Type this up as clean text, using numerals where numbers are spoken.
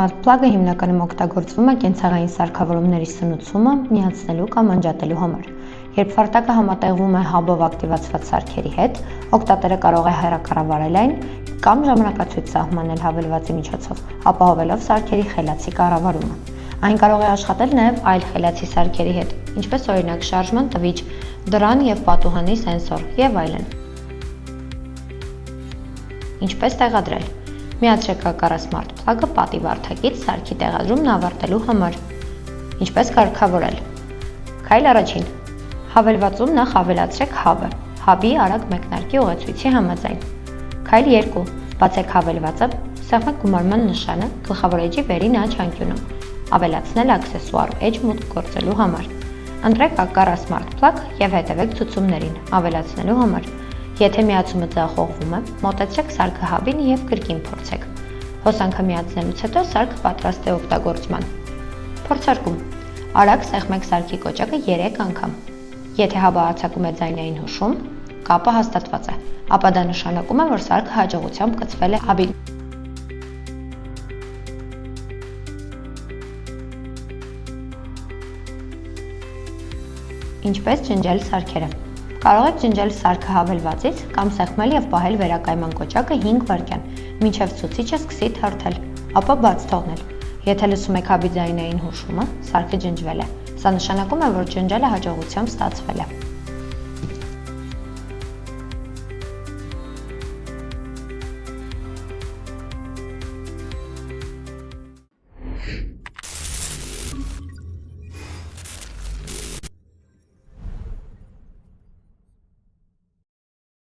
Smart Plug-ը հիմնականում օգտագործվում է կենցաղային սարքավորումների սնուցումը միացնելու կամ անջատելու համար։ Երբ վարտակը համատեղվում է հաբով ակտիվացված սարքերի հետ, օգտատերը կարող է հեռակառավարել այն կամ ժամանակացույց սահմանել հավելվածի միջոցով, ապահովելով սարքերի խելացի կառավարումը։ Այն կարող է աշխատել նաև այլ խելացի սարքերի հետ, ինչպես օրինակ շարժման տվիչ, դռան և պատուհանի սենսոր և այլն։ Ինչպես տեղադրել։ Միացրեք կակառա Smart Plug-ը պատի վարդակից սարքի տեղադրումն ավարտելու համար։ Ինչպես կարգավորել։ Քայլ առաջին։ Հավելվածում նախ ավելացրեք հաբը, հաբի արագ մեկնարկի ուղեցույցի համաձայն։ Քայլ 2. Բացեք հավելվածը, սեղմեք գումարման նշանը գլխավոր էջի վերին աջ անկյունում, ավելացնել աքսեսուար էջ մուտք գործելու համար։ Ընտրեք կակառա Smart Plug և հետևեք ցուցումներին ավելացնելու համար։ Եթե միացումը ձախողվում է, մոտեցրեք սարքը հաբին և կրկին փորձեք։ Հոսանքը միացնելուց հետո սարքը պատրաստ է օգտագործման։ Փորձարկում։ Արագ սեղմեք սարքի կոճակը 3 անգամ։ Եթե հաբը արձակում է ձայնային հուշում, կապը հաստատված է, ապա դա նշանակում է, որ սարքը հաջողությամբ կցվել է հաբին։ Ինչպես ջնջել սարքերը։ Կարող եք ջնջել սարքը հավելվածից կամ սեղմել և պահել վերակայման կոճակը 5 վայրկյան, մինչև ցուցիչը սկսի թարթել, ապա բաց թողնել։ Եթե լսում եք հաբի ձայնային հուշումը, սարքը ջնջվել է։ Սա նշանակում է, որ ջնջելը հաջողությամբ ստացվել է։